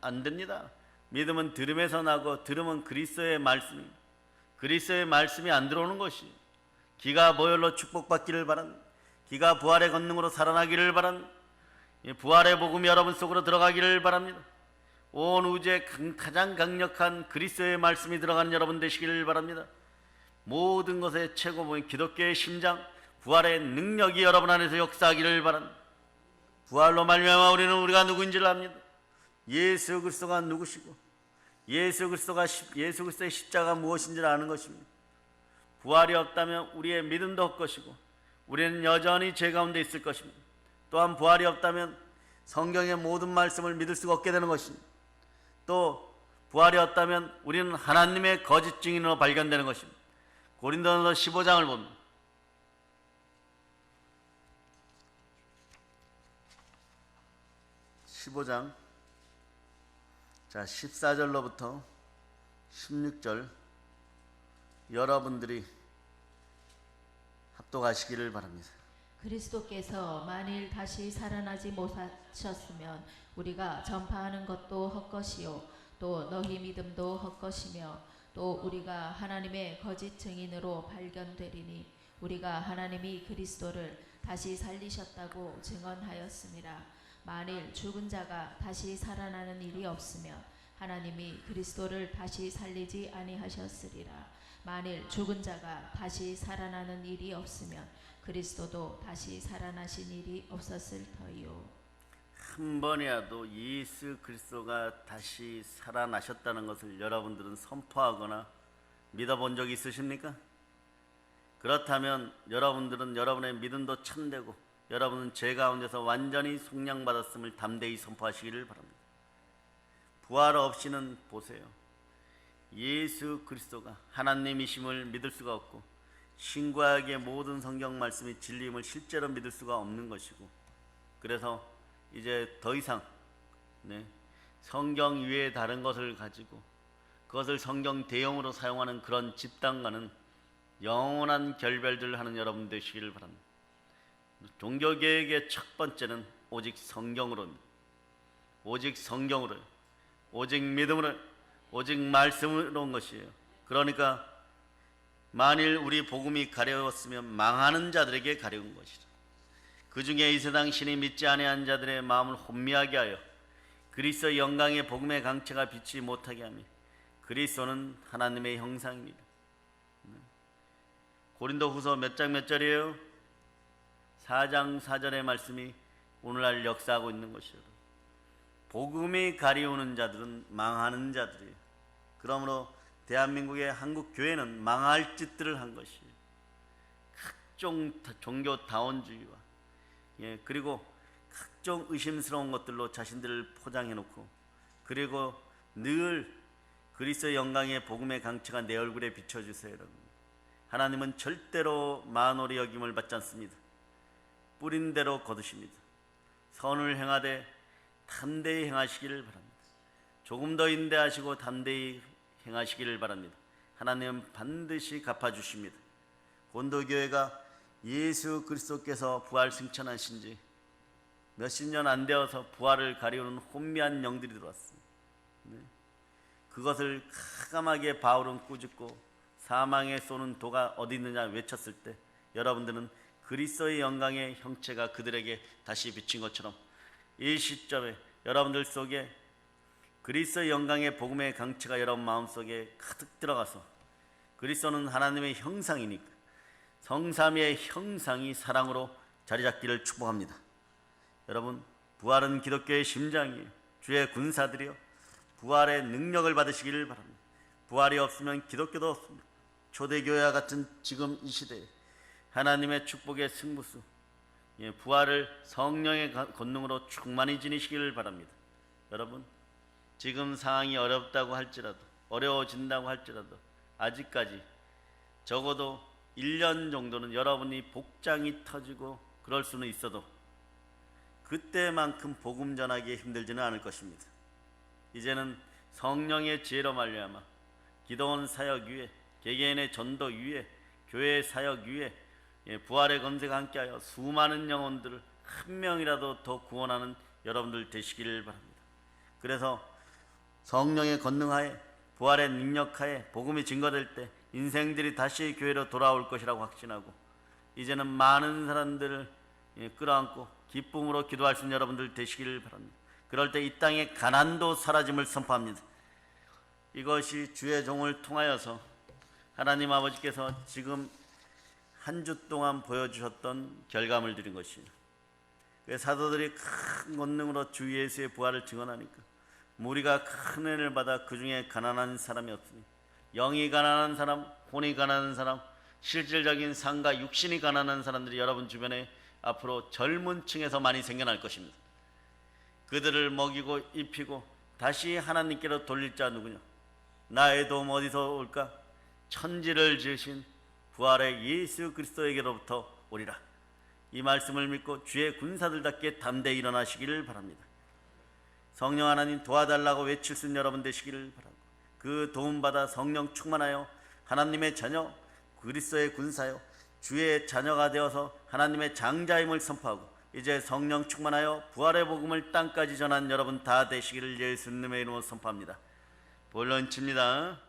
안 됩니다. 믿음은 들음에서 나고 들음은 그리스도의 말씀입니다. 그리스도의 말씀이 안 들어오는 것이 기가 보혈로 축복받기를 바랍니다. 기가 부활의 권능으로 살아나기를 바랍니다. 부활의 복음이 여러분 속으로 들어가기를 바랍니다. 온 우주에 가장 강력한 그리스도의 말씀이 들어가는 여러분 되시기를 바랍니다. 모든 것의 최고봉인 기독교의 심장, 부활의 능력이 여러분 안에서 역사하기를 바랍니다. 부활로 말미암아 우리가 누구인지를 압니다. 예수 그리스도가 누구시고 예수 그리스도의 십자가 무엇인지를 아는 것입니다. 부활이 없다면 우리의 믿음도 헛것이고 우리는 여전히 죄 가운데 있을 것입니다. 또한 부활이 없다면 성경의 모든 말씀을 믿을 수가 없게 되는 것입니다. 또 부활이 없다면 우리는 하나님의 거짓 증인으로 발견되는 것입니다. 고린도전서 15장을 봅니다. 15장 14절로부터 16절 여러분들이 합독하시기를 바랍니다. 그리스도께서 만일 다시 살아나지 못하셨으면 우리가 전파하는 것도 헛것이요 또 너희 믿음도 헛것이며 또 우리가 하나님의 거짓 증인으로 발견되리니 우리가 하나님이 그리스도를 다시 살리셨다고 증언하였습니다. 만일 죽은 자가 다시 살아나는 일이 없으면 하나님이 그리스도를 다시 살리지 아니하셨으리라. 만일 죽은 자가 다시 살아나는 일이 없으면 그리스도도 다시 살아나신 일이 없었을 터이요. 한 번이라도 예수 그리스도가 다시 살아나셨다는 것을 여러분들은 선포하거나 믿어본 적이 있으십니까? 그렇다면 여러분들은 여러분의 믿음도 참되고 여러분은 죄 가운데서 완전히 속량받았음을 담대히 선포하시기를 바랍니다. 부활 없이는 보세요. 예수 그리스도가 하나님이심을 믿을 수가 없고 신구약의 모든 성경 말씀이 진리임을 실제로 믿을 수가 없는 것이고, 그래서 이제 더 이상 성경 위에 다른 것을 가지고 그것을 성경 대용으로 사용하는 그런 집단과는 영원한 결별들을 하는 여러분 되시기를 바랍니다. 종교개혁의 첫 번째는 오직 성경으로입니다. 오직 성경으로, 오직 믿음으로, 오직 말씀으로 온 것이에요. 그러니까 만일 우리 복음이 가려웠으면 망하는 자들에게 가려운 것이다. 그 중에 이 세상 신이 믿지 아니한 자들의 마음을 혼미하게 하여 그리스도의 영광의 복음의 강체가 비치지 못하게 하며, 그리스도는 하나님의 형상입니다. 고린도후서 몇 장 몇 절이에요? 4장 4절의 말씀이 오늘날 역사하고 있는 것이요. 복음이 가리우는 자들은 망하는 자들이에요. 그러므로 대한민국의 한국 교회는 망할 짓들을 한 것이에요. 각종 종교 다원주의와 그리고 각종 의심스러운 것들로 자신들을 포장해 놓고, 그리고 늘 그리스도의 영광의 복음의 강체가 내 얼굴에 비춰주세요. 여러분, 하나님은 절대로 만홀히 여김을 받지 않습니다. 뿌린 대로 거두십니다. 선을 행하되 담대히 행하시기를 바랍니다. 조금 더 인내하시고 담대히 행하시기를 바랍니다. 하나님은 반드시 갚아주십니다. 본도교회가 예수 그리스도께서 부활 승천하신 지 몇십 년 안 되어서 부활을 가리우는 혼미한 영들이 들어왔습니다. 그것을 가감하게 바울은 꾸짖고 사망에 쏘는 도가 어디 있느냐 외쳤을 때, 여러분들은 그리스도의 영광의 형체가 그들에게 다시 비친 것처럼 이 시점에 여러분들 속에 그리스도의 영광의 복음의 강체가 여러분 마음속에 가득 들어가서, 그리스도는 하나님의 형상이니까 성삼위의 형상이 사랑으로 자리 잡기를 축복합니다. 여러분, 부활은 기독교의 심장이에요. 주의 군사들이요, 부활의 능력을 받으시기를 바랍니다. 부활이 없으면 기독교도 없습니다. 초대교회와 같은 지금 이 시대에 하나님의 축복의 승부수, 부활을 성령의 권능으로 충만히 지니시기를 바랍니다. 여러분, 지금 상황이 어렵다고 할지라도, 어려워진다고 할지라도 아직까지 적어도 1년 정도는 여러분이 복장이 터지고 그럴 수는 있어도 그때만큼 복음 전하기에 힘들지는 않을 것입니다. 이제는 성령의 지혜로 말미암아 기도원 사역 위에, 개개인의 전도 위에, 교회 사역 위에 부활의 검색과 함께하여 수많은 영혼들을 한 명이라도 더 구원하는 여러분들 되시기를 바랍니다. 그래서 성령의 권능하에, 부활의 능력하에 복음이 증거될 때 인생들이 다시 교회로 돌아올 것이라고 확신하고, 이제는 많은 사람들을 끌어안고 기쁨으로 기도할 수 있는 여러분들 되시기를 바랍니다. 그럴 때 이 땅의 가난도 사라짐을 선포합니다. 이것이 주의 종을 통하여서 하나님 아버지께서 지금 한 주 동안 보여주셨던 결과물 드린 것이에요. 사도들이 큰 권능으로 주 예수의 부활을 증언하니까 무리가 큰 은혜를 받아 그 중에 가난한 사람이 없으니, 영이 가난한 사람, 혼이 가난한 사람, 실질적인 삶과 육신이 가난한 사람들이 여러분 주변에 앞으로 젊은 층에서 많이 생겨날 것입니다. 그들을 먹이고 입히고 다시 하나님께로 돌릴 자 누구냐? 나의 도움 어디서 올까? 천지를 지으신 부활의 예수 그리스도에게로부터 오리라. 이 말씀을 믿고 주의 군사들답게 담대히 일어나시기를 바랍니다. 성령 하나님 도와달라고 외칠 수 있는 여러분 되시기를 바라고, 그 도움받아 성령 충만하여 하나님의 자녀, 그리스도의 군사요, 주의 자녀가 되어서 하나님의 장자임을 선포하고, 이제 성령 충만하여 부활의 복음을 땅까지 전한 여러분 다 되시기를 예수님의 이름으로 선포합니다. 볼런칩니다.